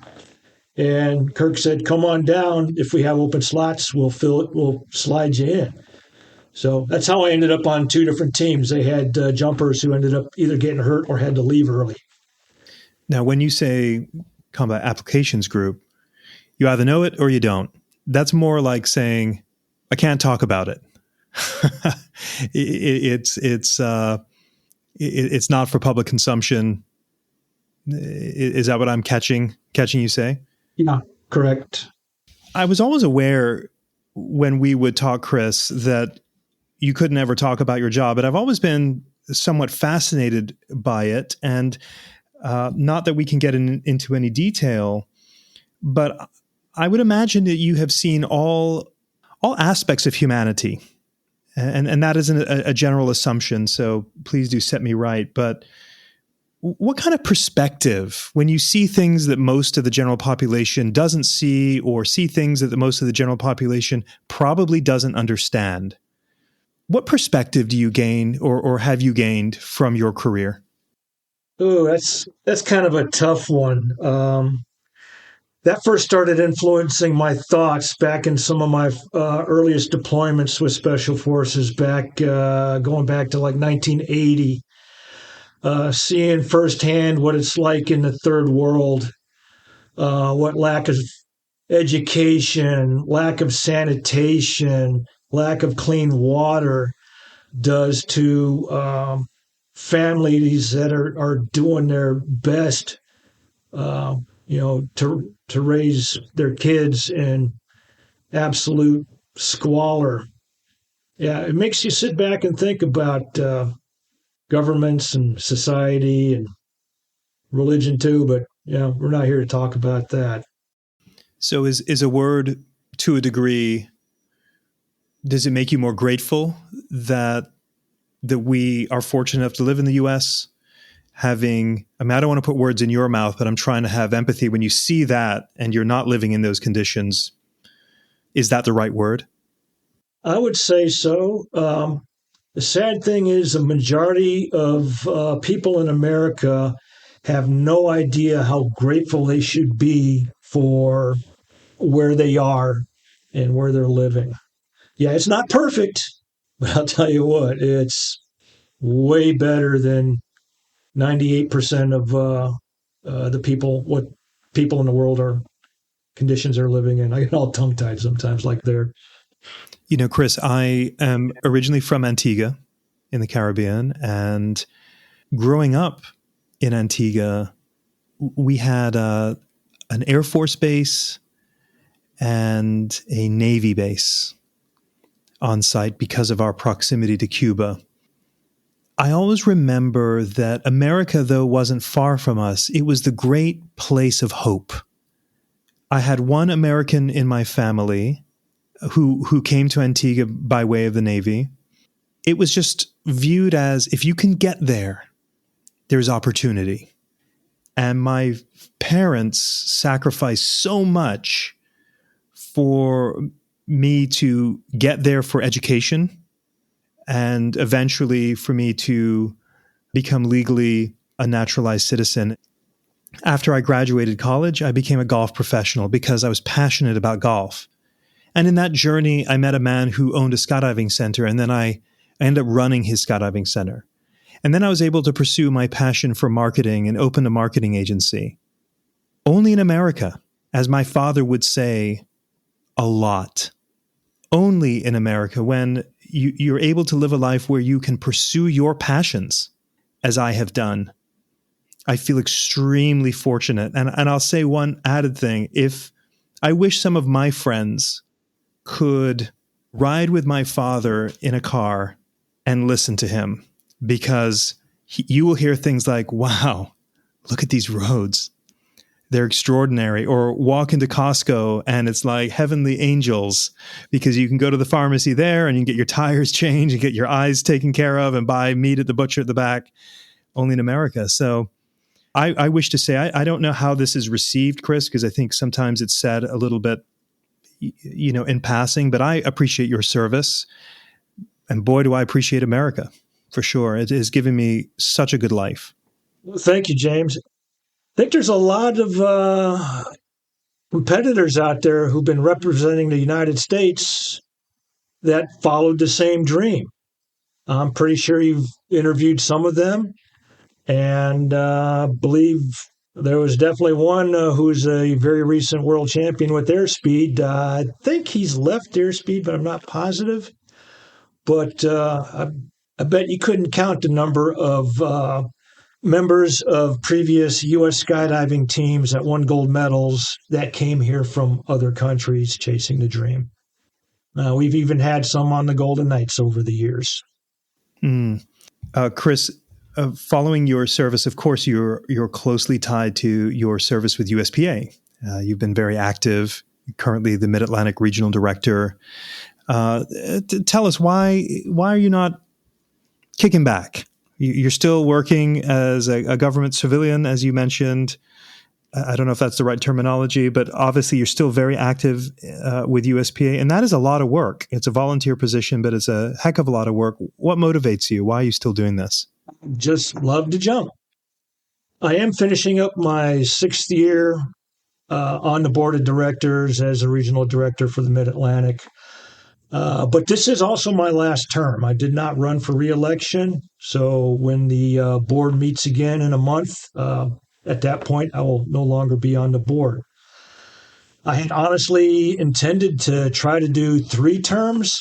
And Kirk said, "Come on down. If we have open slots, we'll fill it. We'll slide you in." So that's how I ended up on two different teams. They had jumpers who ended up either getting hurt or had to leave early. Now, when you say Combat Applications Group, you either know it or you don't. That's more like saying, I can't talk about it. It's not for public consumption. Is that what I'm catching you say? Yeah, correct. I was always aware when we would talk, Chris, that you couldn't ever talk about your job, but I've always been somewhat fascinated by it. And not that we can get into any detail, but I would imagine that you have seen all aspects of humanity. And that isn't a general assumption, so please do set me right. But what kind of perspective, when you see things that most of the general population doesn't see, or see things that most of the general population probably doesn't understand, what perspective do you gain or have you gained from your career? Oh, that's kind of a tough one. That first started influencing my thoughts back in some of my earliest deployments with Special Forces going back to like 1980. Seeing firsthand what it's like in the third world, what lack of education, lack of sanitation, lack of clean water does to families that are doing their best, to raise their kids in absolute squalor. Yeah, it makes you sit back and think about governments and society and religion too. But we're not here to talk about that. So is a word, to a degree, does it make you more grateful that we are fortunate enough to live in the U.S., I don't want to put words in your mouth, but I'm trying to have empathy when you see that and you're not living in those conditions. Is that the right word? I would say so. The sad thing is the majority of people in America have no idea how grateful they should be for where they are and where they're living. Yeah, it's not perfect, but I'll tell you what, it's way better than 98% of what people in the world conditions are living in. I get all tongue-tied sometimes like they're. Chris, I am originally from Antigua in the Caribbean, and growing up in Antigua, we had an Air Force base and a Navy base on site because of our proximity to Cuba. I always remember that America, though, wasn't far from us. It was the great place of hope. I had one American in my family who came to Antigua by way of the Navy. It was just viewed as, if you can get there, there's opportunity. And my parents sacrificed so much for me to get there for education, and eventually for me to become legally a naturalized citizen. After I graduated college, I became a golf professional because I was passionate about golf. And in that journey, I met a man who owned a skydiving center, and then I ended up running his skydiving center. And then I was able to pursue my passion for marketing and open a marketing agency. Only in America, as my father would say, a lot. Only in America, when you're able to live a life where you can pursue your passions, as I have done. I feel extremely fortunate. And I'll say one added thing. If I wish some of my friends could ride with my father in a car and listen to him, because you will hear things like, wow, look at these roads. They're extraordinary. Or walk into Costco and it's like heavenly angels, because you can go to the pharmacy there and you can get your tires changed and get your eyes taken care of and buy meat at the butcher at the back. Only in America. So I wish to say, I don't know how this is received, Chris, because I think sometimes it's said a little bit, in passing, but I appreciate your service. And boy, do I appreciate America, for sure. It has given me such a good life. Well, thank you, James. I think there's a lot of competitors out there who've been representing the United States that followed the same dream. I'm pretty sure you've interviewed some of them, and believe there was definitely one who's a very recent world champion with airspeed. I think he's left airspeed, but I'm not positive. But I bet you couldn't count the number of members of previous U.S. skydiving teams that won gold medals that came here from other countries chasing the dream. We've even had some on the Golden Knights over the years. Chris, following your service, of course, you're closely tied to your service with USPA. You've been very active, currently the Mid-Atlantic Regional Director. Tell us, why are you not kicking back? You're still working as a government civilian, as you mentioned. I don't know if that's the right terminology, but obviously you're still very active with USPA, and that is a lot of work. It's a volunteer position, but it's a heck of a lot of work. What motivates you? Why are you still doing this? Just love to jump. I am finishing up my 6th year on the board of directors as a regional director for the Mid-Atlantic. But this is also my last term. I did not run for re-election. So when the board meets again in a month, at that point, I will no longer be on the board. I had honestly intended to try to do 3 terms,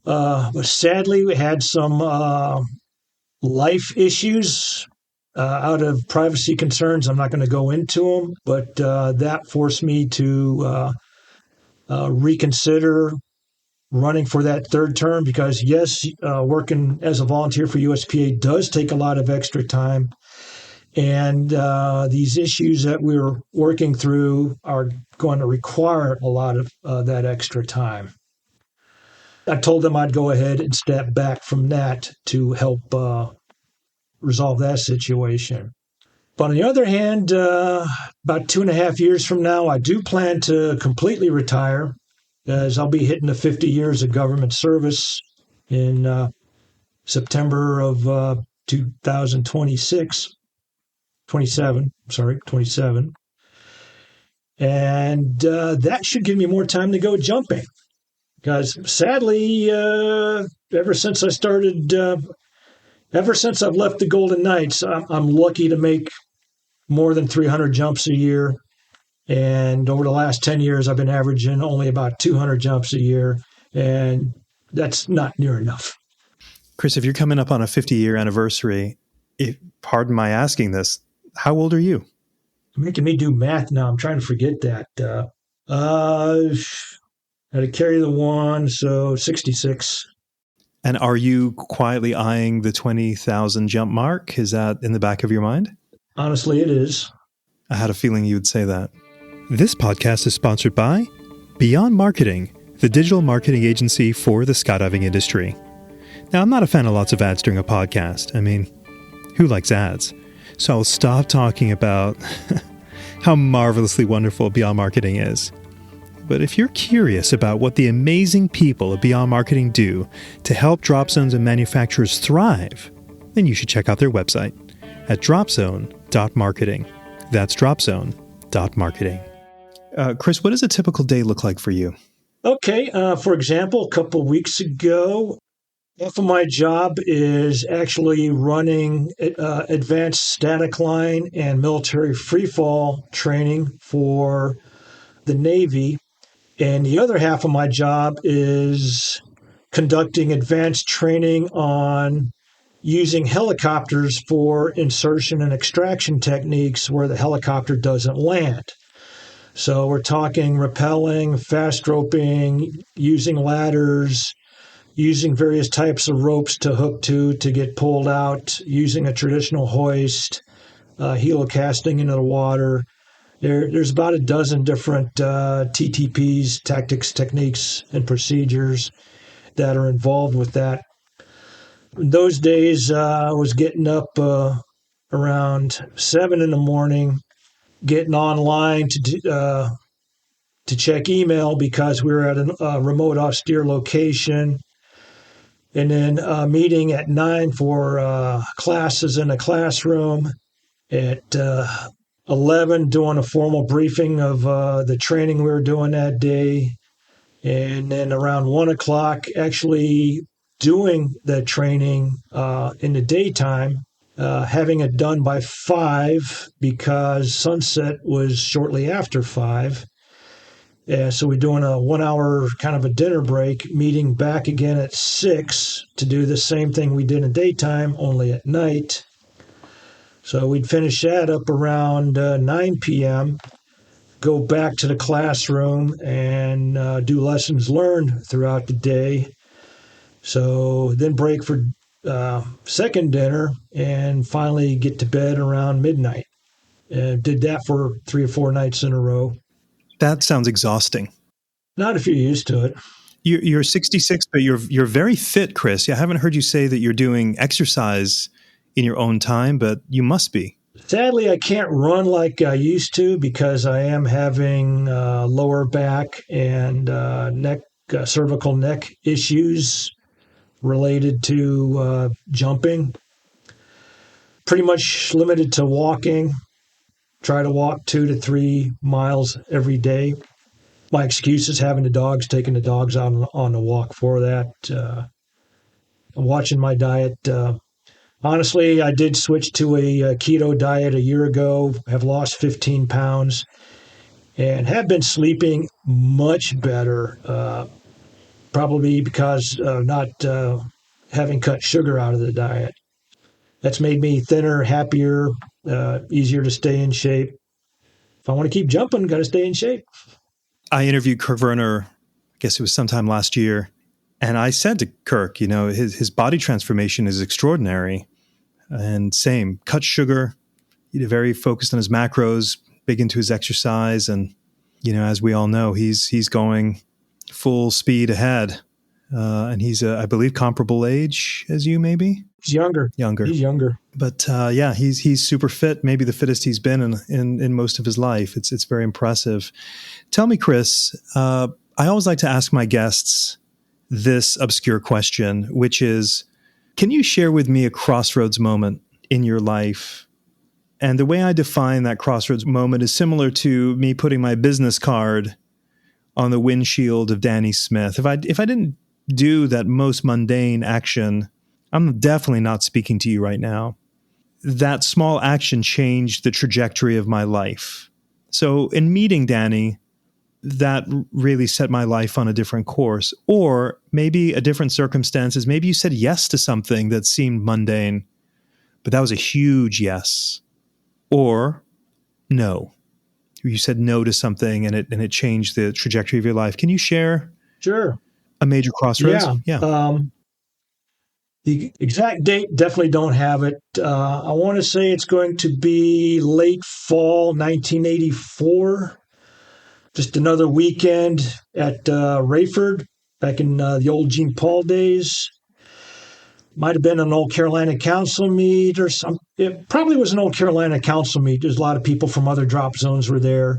but sadly we had some life issues out of privacy concerns. I'm not going to go into them, but that forced me to reconsider running for that 3rd term, because yes, working as a volunteer for USPA does take a lot of extra time. And these issues that we're working through are going to require a lot of that extra time. I told them I'd go ahead and step back from that to help resolve that situation. But on the other hand, about 2.5 years from now, I do plan to completely retire, as I'll be hitting the 50 years of government service in September of 2026. 27. And that should give me more time to go jumping. Because sadly, ever since I've left the Golden Knights, I'm lucky to make more than 300 jumps a year. And over the last 10 years, I've been averaging only about 200 jumps a year. And that's not near enough. Chris, if you're coming up on a 50-year anniversary, pardon my asking this, how old are you? You're making me do math now. I'm trying to forget that. I had to carry the 1, so 66. And are you quietly eyeing the 20,000 jump mark? Is that in the back of your mind? Honestly, it is. I had a feeling you would say that. This podcast is sponsored by Beyond Marketing, the digital marketing agency for the skydiving industry. Now, I'm not a fan of lots of ads during a podcast. I mean, who likes ads? So I'll stop talking about how marvelously wonderful Beyond Marketing is. But if you're curious about what the amazing people at Beyond Marketing do to help drop zones and manufacturers thrive, then you should check out their website at dropzone.marketing. That's dropzone.marketing. Chris, what does a typical day look like for you? Okay. For example, a couple of weeks ago, Half of my job is actually running advanced static line and military freefall training for the Navy. And the other half of my job is conducting advanced training on using helicopters for insertion and extraction techniques where the helicopter doesn't land. So we're talking rappelling, fast roping, using ladders, using various types of ropes to hook to get pulled out, using a traditional hoist, helocasting into the water. There's about a dozen different TTPs, tactics, techniques, and procedures that are involved with that. In those days, I was getting up around 7 in the morning, getting online to check email because we were at a remote austere location, and then meeting at 9 for classes in a classroom. At 11, doing a formal briefing of the training we were doing that day. And then around 1 o'clock, actually doing the training in the daytime, having it done by 5 because sunset was shortly after 5. So we're doing a 1 hour kind of a dinner break, meeting back again at 6 to do the same thing we did in daytime, only at night. So we'd finish that up around 9 p.m., go back to the classroom and do lessons learned throughout the day. So then break for second dinner and finally get to bed around midnight. Did that for 3 or 4 nights in a row. That sounds exhausting. Not if you're used to it. You're 66, but you're very fit, Chris. I haven't heard you say that you're doing exercise in your own time, but you must be. Sadly, I can't run like I used to because I am having lower back and cervical neck issues related to jumping. Pretty much limited to walking. Try to walk 2 to 3 miles every day. My excuse is having the dogs, taking the dogs out on the walk for that. I'm watching my diet. Honestly, I did switch to a keto diet a year ago, have lost 15 pounds, and have been sleeping much better, probably because of not having cut sugar out of the diet. That's made me thinner, happier, easier to stay in shape. If I want to keep jumping, got to stay in shape. I interviewed Kirk Werner, I guess it was sometime last year, and I said to Kirk, his body transformation is extraordinary. And same, cut sugar, very focused on his macros, big into his exercise. And, as we all know, he's going full speed ahead. And he's, I believe, comparable age as you, maybe? He's younger. He's younger. But he's super fit, maybe the fittest he's been in most of his life. It's very impressive. Tell me, Chris, I always like to ask my guests this obscure question, which is, can you share with me a crossroads moment in your life? And the way I define that crossroads moment is similar to me putting my business card on the windshield of Danny Smith. If I didn't do that most mundane action, I'm definitely not speaking to you right now. That small action changed the trajectory of my life. So in meeting Danny, that really set my life on a different course, or maybe a different circumstances. Maybe you said yes to something that seemed mundane, but that was a huge yes. Or no, you said no to something and it changed the trajectory of your life. Can you share? Sure. A major crossroads? Yeah. The exact date, definitely don't have it. I want to say it's going to be late fall 1984. Just another weekend at Rayford back in the old Gene Paul days. Might have been an old Carolina Council meet or some. It probably was an old Carolina Council meet. There's a lot of people from other drop zones were there.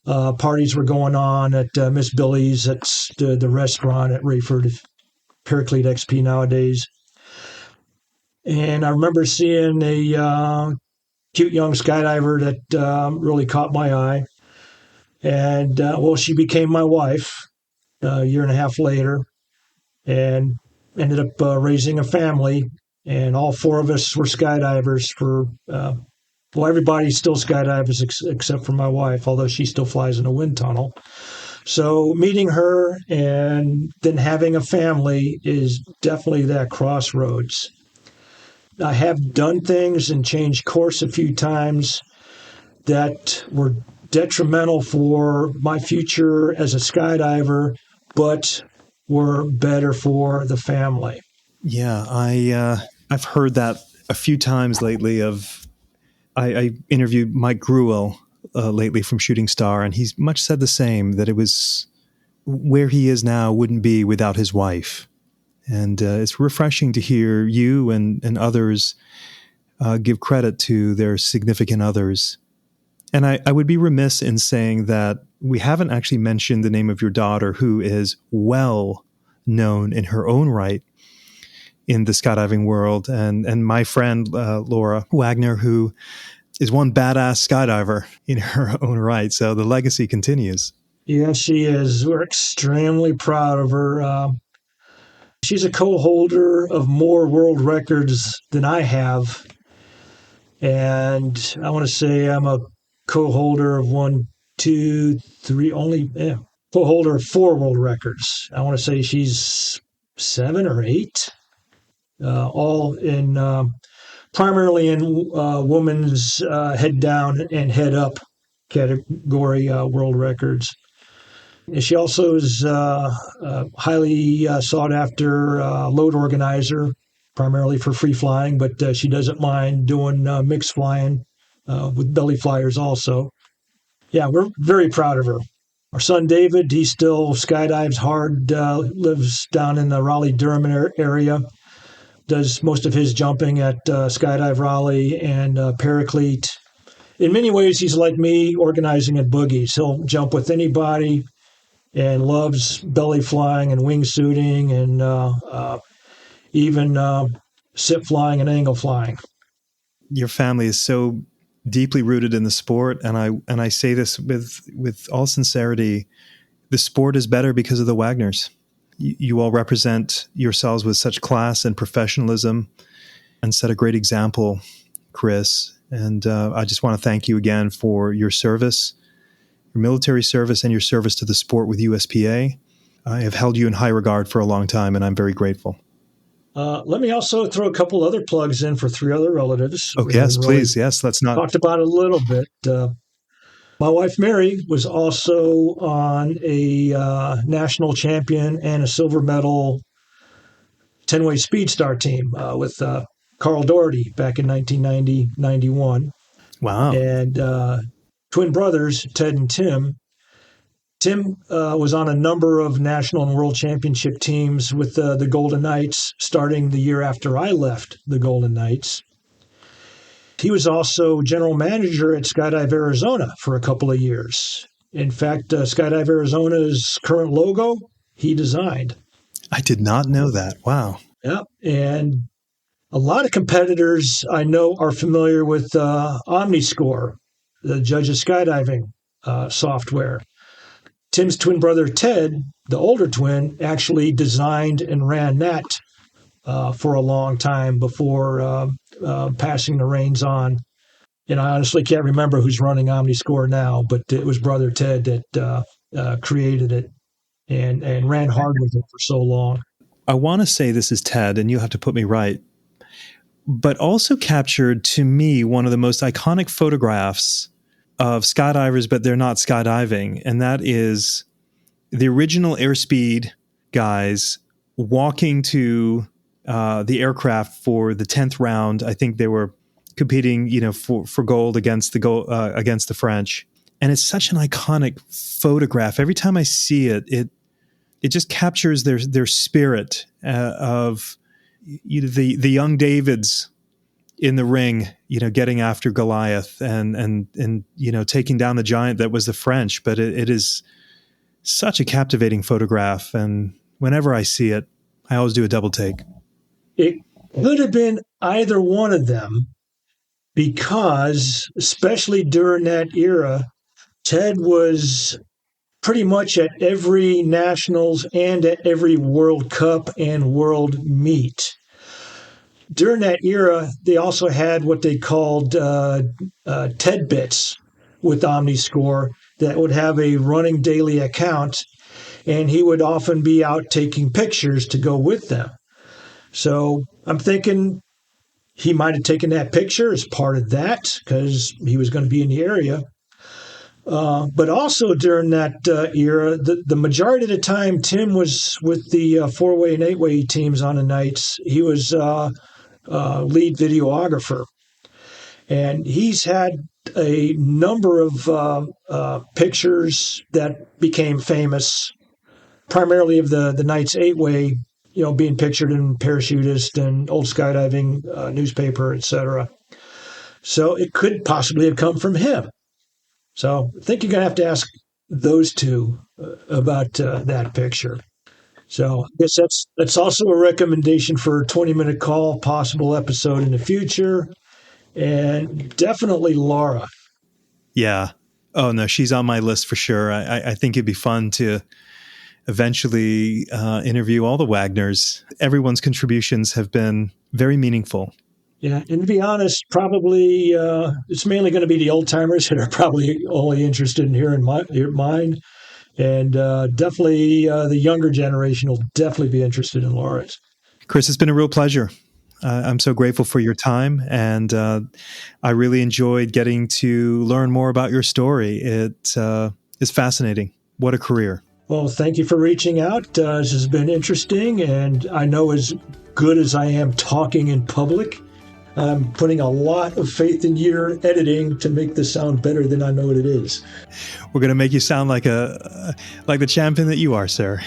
Parties were going on at Miss Billy's. That's the restaurant at Rayford, Paraclete XP nowadays. And I remember seeing a cute young skydiver that really caught my eye. And, she became my wife a year and a half later. And ended up raising a family, and all four of us were skydivers for, well, everybody still skydives except for my wife, although she still flies in a wind tunnel. So meeting her and then having a family is definitely that crossroads. I have done things and changed course a few times that were detrimental for my future as a skydiver, but were better for the family. Yeah, I've heard that a few times lately. I interviewed Mike Gruel lately from Shooting Star, and he's much said the same, that it was where he is now wouldn't be without his wife. And it's refreshing to hear you and others give credit to their significant others. And I would be remiss in saying that we haven't actually mentioned the name of your daughter, who is well known in her own right in the skydiving world. And my friend, Laura Wagner, who is one badass skydiver in her own right. So the legacy continues. Yeah, she is. We're extremely proud of her. She's a co-holder of more world records than I have. And I want to say I'm a co-holder of one, two, three, co-holder of 4 world records. I want to say she's 7 or 8, all in primarily in women's head down and head up category world records. And she also is a highly sought after load organizer, primarily for free flying, but she doesn't mind doing mixed flying with belly flyers also. Yeah, we're very proud of her. Our son David, he still skydives hard, lives down in the Raleigh-Durham area, does most of his jumping at Skydive Raleigh and Paraclete. In many ways, he's like me, organizing at boogies. He'll jump with anybody and loves belly flying and wingsuiting and even sit flying and angle flying. Your family is so deeply rooted in the sport, and I say this with all sincerity. The sport is better because of the Wagners. You all represent yourselves with such class and professionalism, and set a great example, Chris. And I just want to thank you again for your service, your military service, and your service to the sport with USPA. I have held you in high regard for a long time, and I'm very grateful. Let me also throw a couple other plugs in for 3 other relatives. Oh, yes, please. Yes, let's not. Talked about it a little bit. My wife, Mary, was also on a national champion and a silver medal 10-way speed star team with Carl Doherty back in 1990-91. Wow. And twin brothers, Ted and Tim. Tim was on a number of national and world championship teams with the Golden Knights starting the year after I left the Golden Knights. He was also general manager at Skydive Arizona for a couple of years. In fact, Skydive Arizona's current logo, he designed. I did not know that. Wow. Yeah, and a lot of competitors I know are familiar with OmniScore, the Judges Skydiving software. Tim's twin brother, Ted, the older twin, actually designed and ran that for a long time before passing the reins on. And I honestly can't remember who's running OmniScore now, but it was brother Ted that created it and ran hard with it for so long. I want to say this is Ted, and you'll have to put me right, but also captured to me one of the most iconic photographs of skydivers, but they're not skydiving. And that is the original airspeed guys walking to the aircraft for the 10th round. I think they were competing, for gold against the French. And it's such an iconic photograph. Every time I see it, it just captures their spirit of the young Davids in the ring, getting after Goliath and taking down the giant that was the French. But it is such a captivating photograph. And whenever I see it, I always do a double take. It could have been either one of them because, especially during that era, Ted was pretty much at every Nationals and at every World Cup and World Meet. During that era, they also had what they called TED bits with OmniScore that would have a running daily account, and he would often be out taking pictures to go with them. So I'm thinking he might have taken that picture as part of that because he was going to be in the area. But also during that era, the majority of the time Tim was with the 4-way and 8-way teams on the nights. He was lead videographer. And he's had a number of pictures that became famous, primarily of the night's 8-way, being pictured in Parachutist and Old Skydiving newspaper, etc. So it could possibly have come from him. So I think you're going to have to ask those two about that picture. So I guess that's also a recommendation for a 20-minute call, possible episode in the future. And definitely Laura. Yeah. Oh, no, she's on my list for sure. I think it'd be fun to eventually interview all the Wagners. Everyone's contributions have been very meaningful. Yeah, and to be honest, probably it's mainly going to be the old-timers that are probably only interested in hearing mine. And definitely the younger generation will definitely be interested in Laura's. Chris, it's been a real pleasure. I'm so grateful for your time, and I really enjoyed getting to learn more about your story. It is fascinating. What a career. Well, thank you for reaching out. This has been interesting, and I know as good as I am talking in public, I'm putting a lot of faith in your editing to make this sound better than I know what it is. We're going to make you sound like the champion that you are, sir.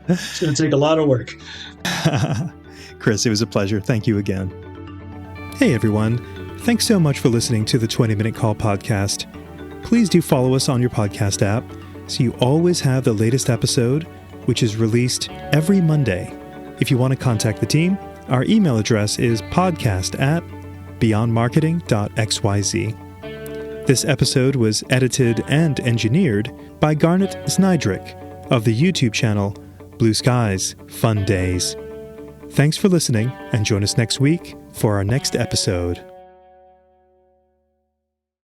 It's going to take a lot of work. Chris, it was a pleasure. Thank you again. Hey, everyone. Thanks so much for listening to the 20-Minute Call podcast. Please do follow us on your podcast app so you always have the latest episode, which is released every Monday. If you want to contact the team, our email address is podcast@beyondmarketing.xyz. This episode was edited and engineered by Garnet Znydrick of the YouTube channel Blue Skies Fun Days. Thanks for listening, and join us next week for our next episode.